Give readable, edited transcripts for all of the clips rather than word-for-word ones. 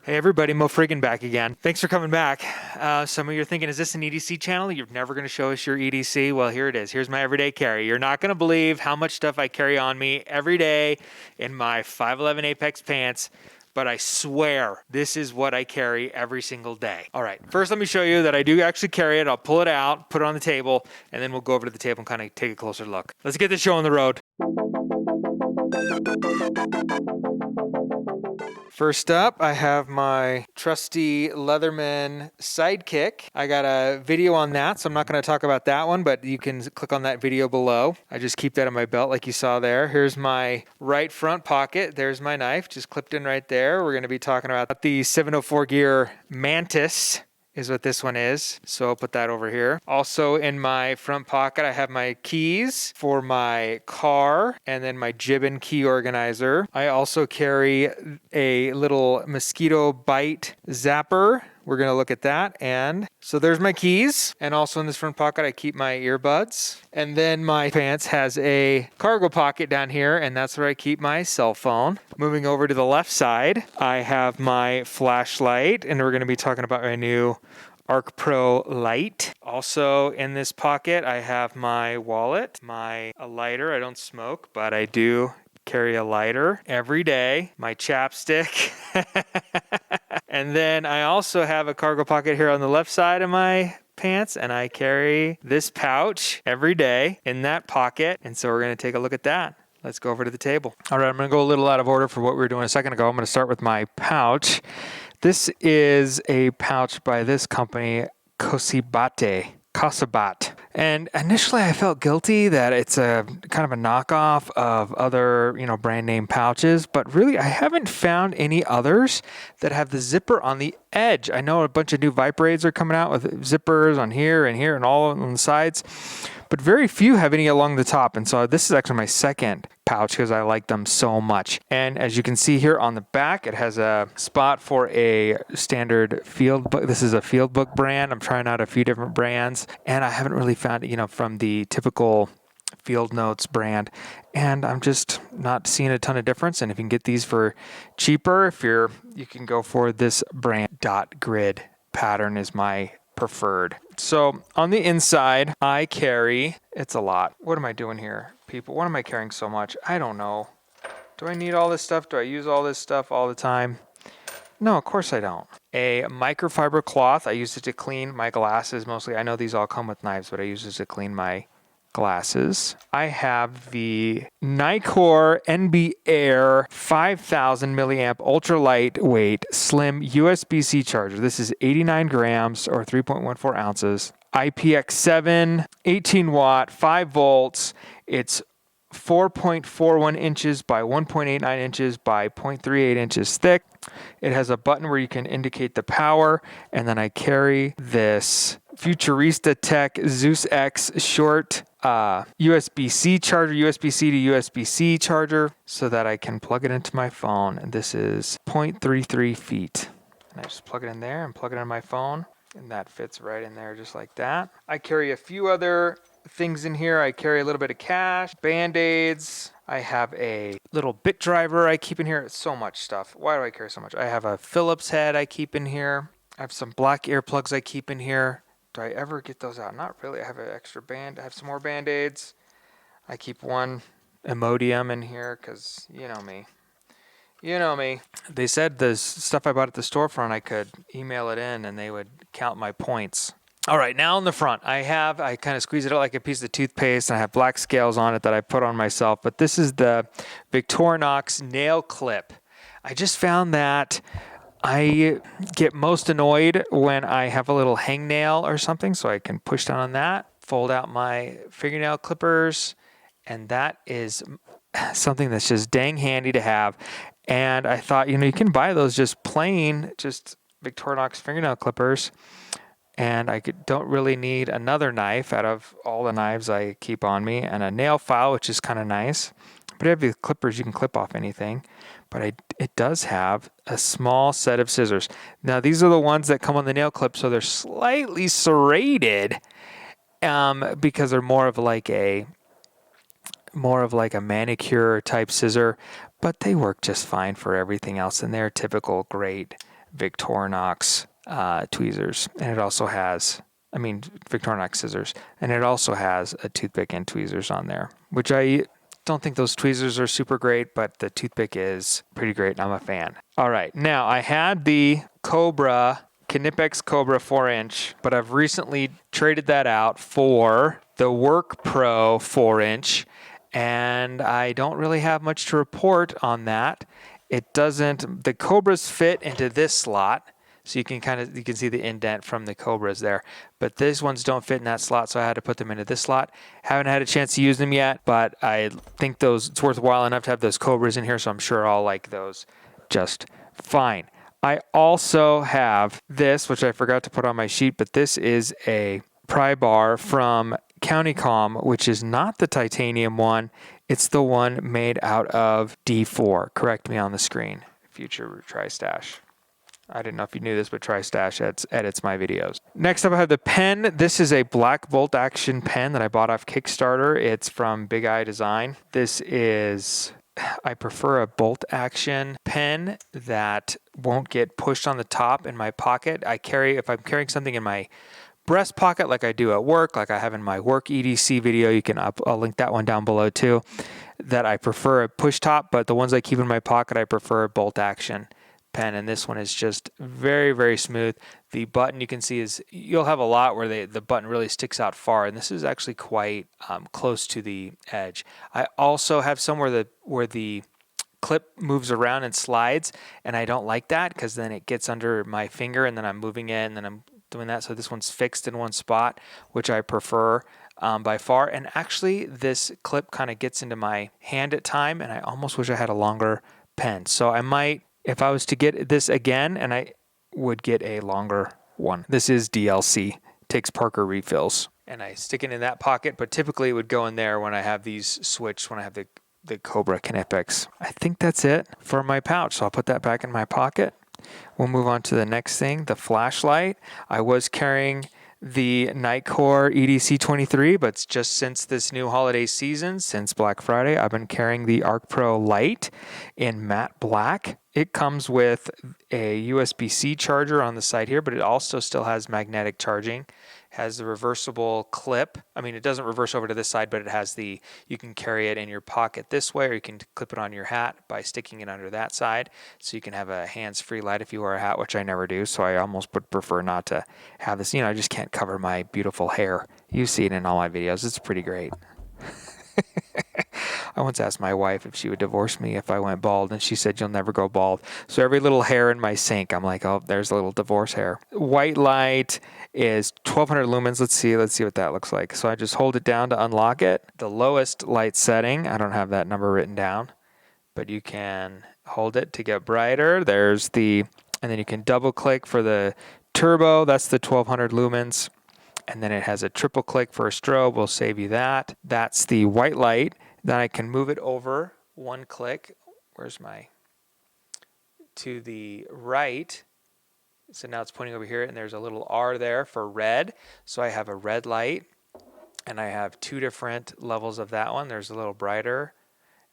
Hey everybody, Mo Friggin back again. Thanks for coming back. Some of you are thinking, is this an EDC channel? You're never going to show us your EDC? Well, here it is. Here's my everyday carry. You're not going to believe how much stuff I carry on me every day in my 511 Apex pants, but I swear this is what I carry every single day. All right, first let me show you that I do actually carry it. I'll pull it out, put it on the table, and then we'll go over to the table and kind of take a closer look. Let's get this show on the road. First up, I have my trusty Leatherman Sidekick. I got a video on that, so I'm not going to talk about that one, but you can click on that video below. I just keep that in my belt like you saw there. Here's my right front pocket. There's my knife, just clipped in right there. We're going to be talking about the 704 gear Mantis is what this one is. So I'll put that over here. Also in my front pocket, I have my keys for my car and then my Jibbon Key Organizer. I also carry a little mosquito bite zapper. We're going to look at that. And so there's my keys. And also in this front pocket, I keep my earbuds. And then my pants has a cargo pocket down here, and that's where I keep my cell phone. Moving over to the left side, I have my flashlight, and we're going to be talking about my new ARC PRO Lite. Also in this pocket, I have my wallet, my lighter. I don't smoke, but I do carry a lighter every day, my chapstick. And then I also have a cargo pocket here on the left side of my pants, and I carry this pouch every day in that pocket. And so we're going to take a look at that. Let's go over to the table. All right, I'm going to go a little out of order for what we were doing a second ago. I'm going to start with my pouch. This is a pouch by this company, Kosibate. And initially I felt guilty that it's a kind of a knockoff of other, brand name pouches, but really I haven't found any others that have the zipper on the edge. I know a bunch of new Vibraids are coming out with zippers on here and all on the sides, but very few have any along the top. And so this is actually my second pouch because I like them so much. And as you can see here on the back, it has a spot for a standard field book. This is a field book brand. I'm trying out a few different brands, and I haven't really found it, from the typical Field Notes brand, and I'm just not seeing a ton of difference. And if you can get these for cheaper, you can go for this brand. Dot grid pattern is my preferred. So on the inside, I carry, it's a lot. What am I doing here, people? What am I carrying so much? I don't know. Do I need all this stuff? Do I use all this stuff all the time? No, of course I don't. A microfiber cloth. I use it to clean my glasses mostly. I know these all come with knives, but I use it to clean my glasses. I have the Nitecore NB Air 5000 milliamp ultra lightweight slim USB-C charger. This is 89 grams or 3.14 ounces. IPX7, 18 watt, 5 volts. It's 4.41 inches by 1.89 inches by 0.38 inches thick. It has a button where you can indicate the power, and then I carry this Futurizta Tech Zeus-X short USB-C charger, USB-C to USB-C charger, so that I can plug it into my phone. And this is 0.33 feet. And I just plug it in there and plug it in my phone, and that fits right in there just like that. I carry a few other things in here. I carry a little bit of cash, Band-Aids. I have a little bit driver I keep in here. It's so much stuff. Why do I carry so much? I have a Phillips head I keep in here. I have some black earplugs I keep in here. Do I ever get those out? Not really. I have an extra band. I have some more Band-Aids. I keep one Imodium in here because you know me. You know me. They said the stuff I bought at the storefront, I could email it in and they would count my points. All right, now in the front, I kind of squeeze it out like a piece of toothpaste, and I have black scales on it that I put on myself. But this is the Victorinox nail clip. I just found that I get most annoyed when I have a little hangnail or something, so I can push down on that, fold out my fingernail clippers, and that is something that's just dang handy to have. And I thought, you can buy those just plain, just Victorinox fingernail clippers. And I don't really need another knife out of all the knives I keep on me, and a nail file, which is kind of nice. But if you have these clippers, you can clip off anything. But it does have a small set of scissors. Now, these are the ones that come on the nail clip, so they're slightly serrated because they're more of like a manicure type scissor. But they work just fine for everything else, and they're typical great Victorinox tweezers, and it also has, Victorinox scissors, and it also has a toothpick and tweezers on there, which I don't think those tweezers are super great, but the toothpick is pretty great, and I'm a fan. All right, now I had the Knipex Cobra 4-inch, but I've recently traded that out for the WORKPRO 4-inch, and I don't really have much to report on that. The Cobras fit into this slot, so you can see the indent from the Cobras there, but these ones don't fit in that slot, so I had to put them into this slot. Haven't had a chance to use them yet, but I think it's worthwhile enough to have those Cobras in here, so I'm sure I'll like those just fine. I also have this, which I forgot to put on my sheet, but this is a pry bar from Countycom, which is not the titanium one. It's the one made out of D4. Correct me on the screen. Future TriStash. I didn't know if you knew this, but TriStash edits my videos. Next up, I have the pen. This is a black bolt action pen that I bought off Kickstarter. It's from Big Eye Design. I prefer a bolt action pen that won't get pushed on the top in my pocket. If I'm carrying something in my breast pocket like I do at work, like I have in my work EDC video, I'll link that one down below too, that I prefer a push top, but the ones I keep in my pocket, I prefer a bolt action pen, and this one is just very, very smooth. The button you can see you'll have a lot where the button really sticks out far, and this is actually quite close to the edge. I also have somewhere where the clip moves around and slides, and I don't like that because then it gets under my finger and then I'm moving it and then I'm doing that. So this one's fixed in one spot, which I prefer by far. And actually this clip kind of gets into my hand at time, and I almost wish I had a longer pen. So I might, if I was to get this again, and I would get a longer one. This is DLC, takes Parker refills, and I stick it in that pocket, but typically it would go in there when I have these switched, when I have the Cobra Knipex. I think that's it for my pouch, so I'll put that back in my pocket. We'll move on to the next thing, the flashlight. I was carrying the Nitecore EDC 23, but just since this new holiday season, since Black Friday, I've been carrying the ARC PRO Lite in matte black. It comes with a USB-C charger on the side here, but it also still has magnetic charging. Has the reversible clip. It doesn't reverse over to this side, but it has you can carry it in your pocket this way, or you can clip it on your hat by sticking it under that side. So you can have a hands-free light if you wear a hat, which I never do. So I almost would prefer not to have this. I just can't cover my beautiful hair. You see it in all my videos. It's pretty great. I once asked my wife if she would divorce me if I went bald, and she said, "You'll never go bald." So every little hair in my sink, I'm like, oh, there's a little divorce hair. White light is 1200 lumens. Let's see what that looks like. So I just hold it down to unlock it. The lowest light setting, I don't have that number written down, but you can hold it to get brighter. And then you can double click for the turbo. That's the 1200 lumens. And then it has a triple click for a strobe. We'll save you that. That's the white light. Then I can move it over one click. To the right. So now it's pointing over here, and there's a little R there for red. So I have a red light, and I have two different levels of that one. There's a little brighter.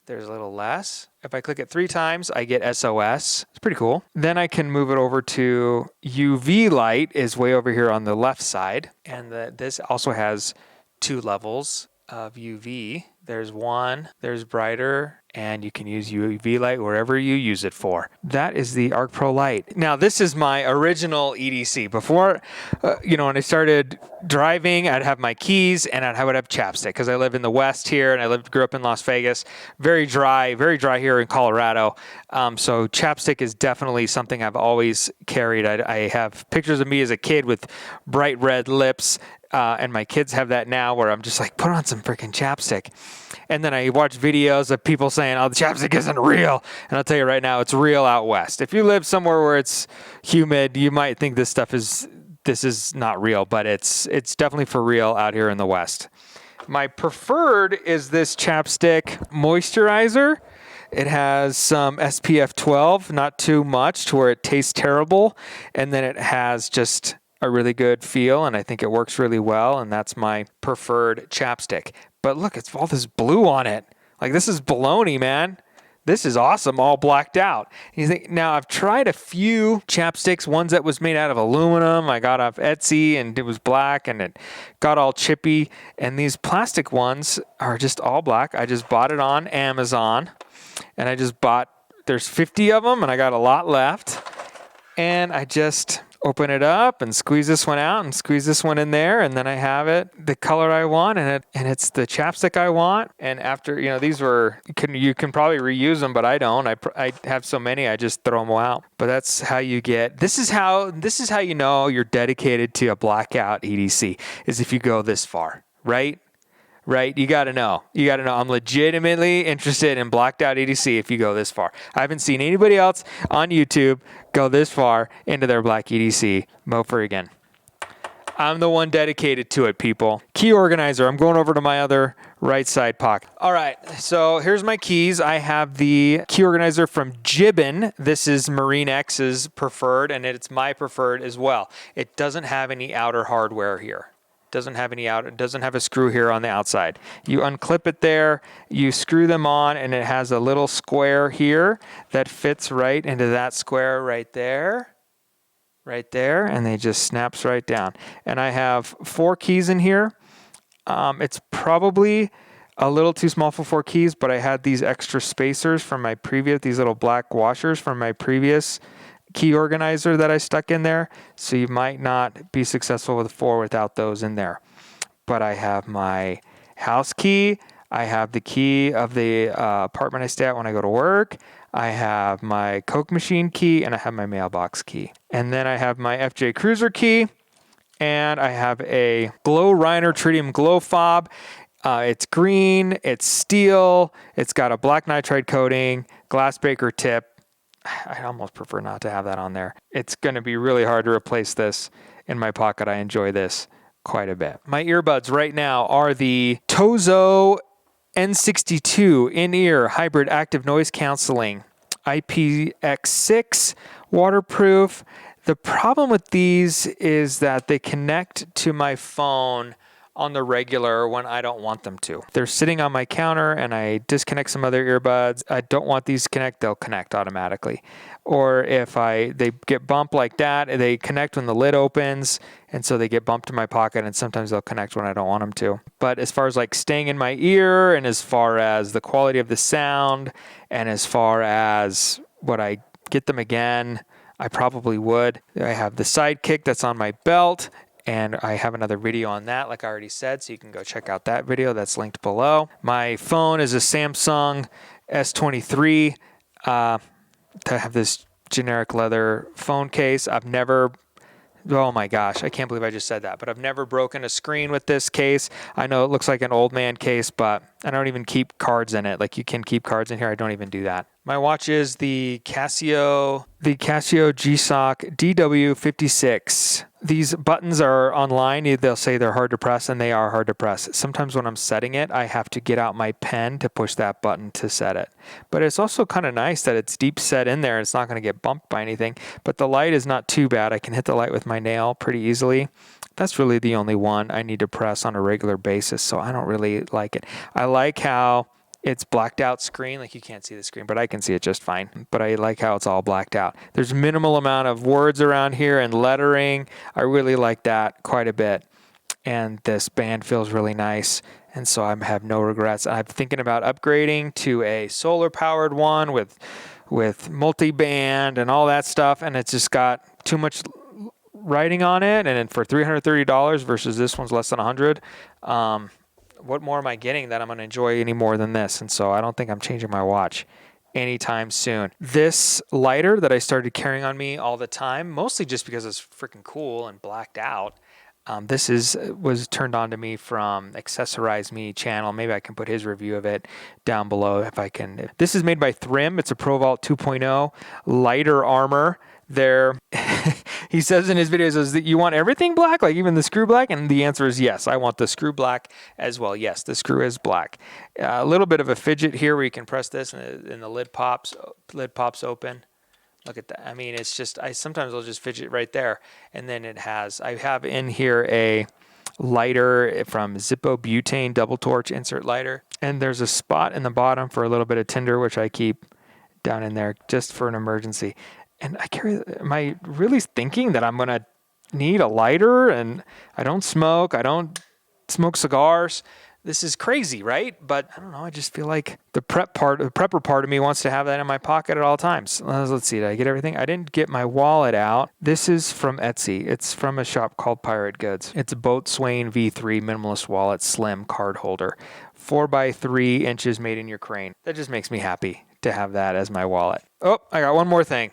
There's a little less. If I click it 3 times, I get SOS. It's pretty cool. Then I can move it over to UV light is way over here on the left side. And this also has 2 levels of UV. There's one, there's brighter, and you can use UV light wherever you use it for. That is the ARC PRO Lite. Now, this is my original EDC. Before, when I started driving, I'd have my keys and I would have chapstick because I live in the West here and I grew up in Las Vegas. Very dry here in Colorado. So chapstick is definitely something I've always carried. I have pictures of me as a kid with bright red lips. And my kids have that now where I'm just like, put on some freaking chapstick. And then I watch videos of people saying, oh, the chapstick isn't real. And I'll tell you right now, it's real out west. If you live somewhere where it's humid, you might think this is not real, but it's definitely for real out here in the West. My preferred is this chapstick moisturizer. It has some SPF 12, not too much to where it tastes terrible. And then it has just a really good feel, and I think it works really well, and that's my preferred chapstick. But look, it's all this blue on it. Like, this is baloney, man. this is awesome, all blacked out. You think, now I've tried a few chapsticks, ones that was made out of aluminum. I got off Etsy and it was black and it got all chippy. And these plastic ones are just all black. I just bought it on Amazon and I just bought, there's 50 of them and I got a lot left. And I just open it up and squeeze this one out and squeeze this one in there, and then I have it the color I want, and it's the chapstick I want. And after, you know, these were, you can probably reuse them, but I don't. I have so many, I just throw them out. But that's how you get, this is how you know you're dedicated to a Blackout EDC, is if you go this far, right? Right? You got to know. I'm legitimately interested in Blacked Out EDC if you go this far. I haven't seen anybody else on YouTube go this far into their black EDC. Mofer again. I'm the one dedicated to it, people. Key organizer. I'm going over to my other right side pocket. All right, so here's my keys. I have the key organizer from Jibbon. This is Marine X's preferred, and it's my preferred as well. It doesn't have any outer hardware here. Doesn't have any out. It doesn't have a screw here on the outside. You unclip it there, you screw them on, and it has a little square here that fits right into that square right there, and they just snaps right down. And I have 4 keys in here. It's probably a little too small for 4 keys, but I had these extra spacers from my previous, these little black washers from my previous key organizer that I stuck in there, so you might not be successful with 4 without those in there. But I have my house key, I have the key of the apartment I stay at when I go to work, I have my Coke machine key, and I have my mailbox key. And then I have my FJ Cruiser key, and I have a Glow Rhino Tritium Glow Fob. It's green, it's steel, it's got a black nitride coating, glass breaker tip. I almost prefer not to have that on there. It's going to be really hard to replace this in my pocket. I enjoy this quite a bit. My earbuds right now are the Tozo N62 in-ear hybrid active noise canceling, IPX6, waterproof. The problem with these is that they connect to my phone on the regular when I don't want them to. They're sitting on my counter and I disconnect some other earbuds. I don't want these to connect, they'll connect automatically. Or if they get bumped like that, they connect when the lid opens, and so they get bumped to my pocket, and sometimes they'll connect when I don't want them to. But as far as like staying in my ear, and as far as the quality of the sound, and as far as would I get them again, I probably would. I have the Sidekick that's on my belt, and I have another video on that, like I already said, so you can go check out that video. That's linked below. My phone is a Samsung S23. To have this generic leather phone case. I've never, oh my gosh, I can't believe I just said that, but I've never broken a screen with this case. I know it looks like an old man case, but I don't even keep cards in it. Like you can keep cards in here. I don't even do that. My watch is the Casio G-Shock DW56. These buttons are online. They'll say they're hard to press, and they are hard to press. Sometimes when I'm setting it, I have to get out my pen to push that button to set it. But it's also kind of nice that it's deep set in there. It's not going to get bumped by anything. But the light is not too bad. I can hit the light with my nail pretty easily. That's really the only one I need to press on a regular basis, so I don't really like it. I like how it's blacked out screen, like you can't see the screen, but I can see it just fine. But I like how it's all blacked out. There's minimal amount of words around here and lettering. I really like that quite a bit. And this band feels really nice. And so I have no regrets. I'm thinking about upgrading to a solar powered one with multi-band and all that stuff. And it's just got too much writing on it. And for $330 versus this one's less than $100, what more am I getting that I'm going to enjoy any more than this? And so I don't think I'm changing my watch anytime soon. This lighter that I started carrying on me all the time, mostly just because it's freaking cool and blacked out. This was turned on to me from Accessorize Me channel. Maybe I can put his review of it down below if I can. This is made by Thrym. It's a Pro Vault 2.0 lighter armor. He says in his videos, that you want everything black, like even the screw black? And the answer is yes, I want the screw black as well. Yes, the screw is black. A little bit of a fidget here where you can press this and the lid pops open. Look at that. I mean, it's just, sometimes I'll just fidget right there. And then I have in here a lighter from Zippo Butane double torch insert lighter. And there's a spot in the bottom for a little bit of tinder, which I keep down in there just for an emergency. And am I really thinking that I'm going to need a lighter? And I don't smoke cigars. This is crazy, right? But I don't know. I just feel like the prepper part of me wants to have that in my pocket at all times. Let's see. Did I get everything? I didn't get my wallet out. This is from Etsy. It's from a shop called Pirate Goods. It's a Boatswain V3 minimalist wallet, slim card holder, 4x3 inches, made in Ukraine. That just makes me happy to have that as my wallet. Oh, I got one more thing.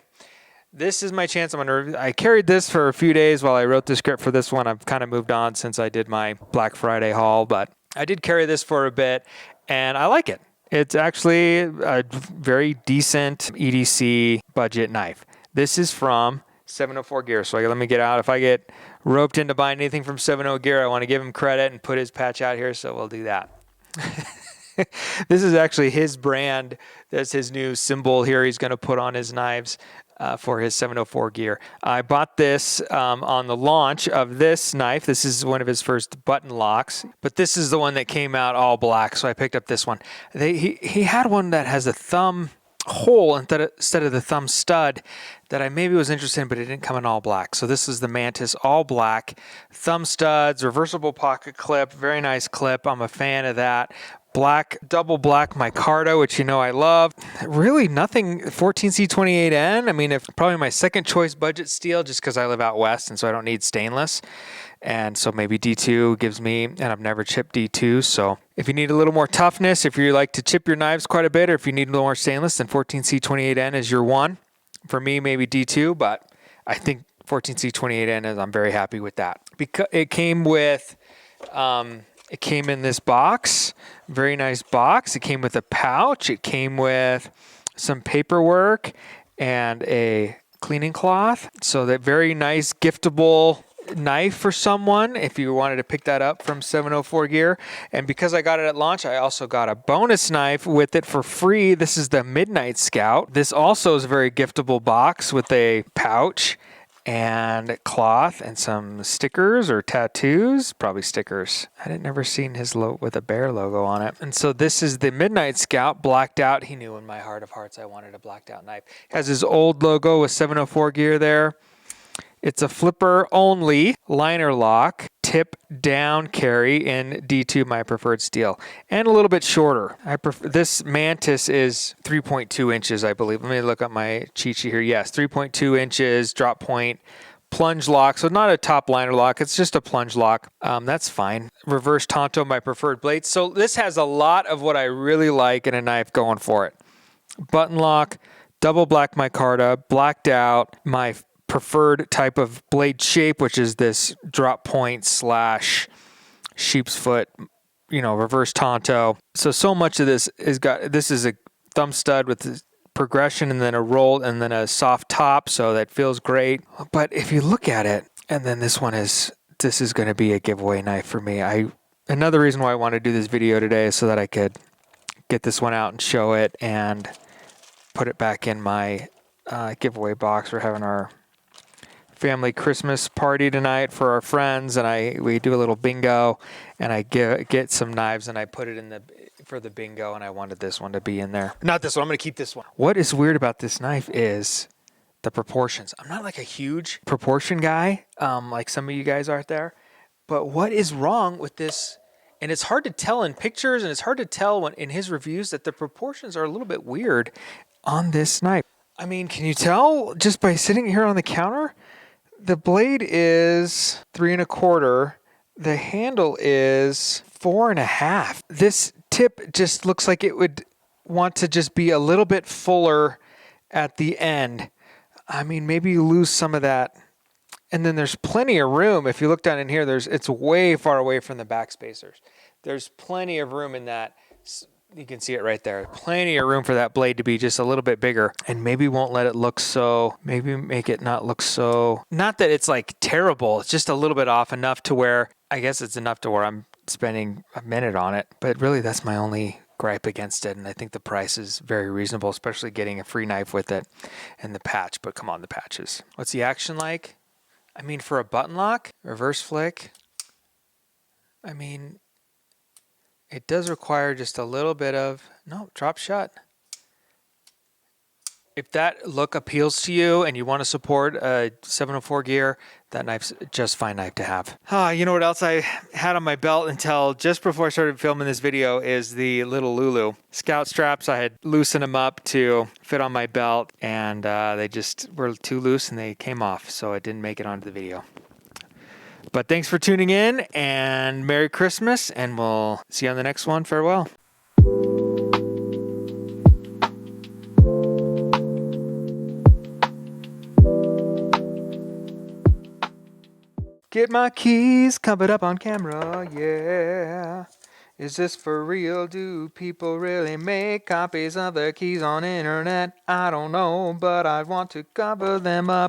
This is my chance. I carried this for a few days while I wrote the script for this one. I've kind of moved on since I did my Black Friday haul, but I did carry this for a bit, and I like it. It's actually a very decent EDC budget knife. This is from 704 Gear. So let me get out. If I get roped into buying anything from 70 Gear, I want to give him credit and put his patch out here, so we'll do that. This is actually his brand. That's his new symbol here he's going to put on his knives for his 704 Gear. I bought this on the launch of this knife. This is one of his first button locks, but this is the one that came out all black, so I picked up this one. He had one that has a thumb hole instead of the thumb stud that I maybe was interested in, but it didn't come in all black. So this is the Mantis all black, thumb studs, reversible pocket clip, very nice clip. I'm a fan of that. Black, double black micarta, which you know I love. Really nothing 14C28N. I mean, probably my second choice budget steel, just because I live out west and so I don't need stainless. And so maybe D2 gives me, and I've never chipped D2. So if you need a little more toughness, if you like to chip your knives quite a bit, or if you need a little more stainless, then 14C28N is your one. For me, maybe D2, but I think 14C28N is, I'm very happy with that. Because it came with, it came in this box, very nice box. It came with a pouch. It came with some paperwork and a cleaning cloth. So that very nice giftable knife for someone if you wanted to pick that up from 704 Gear. And because I got it at launch, I also got a bonus knife with it for free. This is the Midnight Scout. This also is a very giftable box with a pouch and cloth and some stickers or tattoos, probably stickers. I didn't never seen his logo with a bear logo on it. And so this is the Midnight Scout blacked out. He knew in my heart of hearts I wanted a blacked out knife. Has his old logo with 704 Gear there. It's a flipper only liner lock, tip down carry in D2, my preferred steel, and a little bit shorter. This Mantis is 3.2 inches, I believe. Let me look up my cheat sheet here. Yes, 3.2 inches, drop point, plunge lock. So not a top liner lock. It's just a plunge lock. That's fine. Reverse Tonto, my preferred blade. So this has a lot of what I really like in a knife going for it. Button lock, double black micarta, blacked out, my preferred type of blade shape, which is this drop point / sheep's foot, reverse Tonto. So much of this this is a thumb stud with progression and then a roll and then a soft top. So that feels great. But if you look at it, and then this is going to be a giveaway knife for me. Another reason why I want to do this video today is so that I could get this one out and show it and put it back in my giveaway box. We're having our family Christmas party tonight for our friends, and we do a little bingo, and I get some knives and I put it for the bingo, and I wanted this one to be in there. Not this one. I'm going to keep this one. What is weird about this knife is the proportions. I'm not like a huge proportion guy, like some of you guys are there, but what is wrong with this? And it's hard to tell in pictures, and it's hard to tell in his reviews that the proportions are a little bit weird on this knife. I mean, can you tell just by sitting here on the counter? The blade is 3 1/4. The handle is 4 1/2. This tip just looks like it would want to just be a little bit fuller at the end. I mean, maybe you lose some of that. And then there's plenty of room. If you look down in here, it's way far away from the back spacers. There's plenty of room in that. You can see it right there. Plenty of room for that blade to be just a little bit bigger, and maybe won't let it look so, maybe make it not look so, not that it's like terrible. It's just a little bit off enough to where, I guess it's enough to where I'm spending a minute on it, but really that's my only gripe against it. And I think the price is very reasonable, especially getting a free knife with it and the patch, but come on, the patches. What's the action like? I mean, for a button lock, reverse flick, I mean, it does require just a little bit of, no, drop shut. If that look appeals to you and you want to support a 704 gear, that knife's just fine knife to have. You know what else I had on my belt until just before I started filming this video is the little Lulu. Scout straps, I had loosened them up to fit on my belt, and they just were too loose and they came off, so it didn't make it onto the video. But thanks for tuning in, and Merry Christmas, and we'll see you on the next one. Farewell. Get my keys covered up on camera, yeah. Is this for real? Do people really make copies of the keys on internet? I don't know, but I want to cover them up.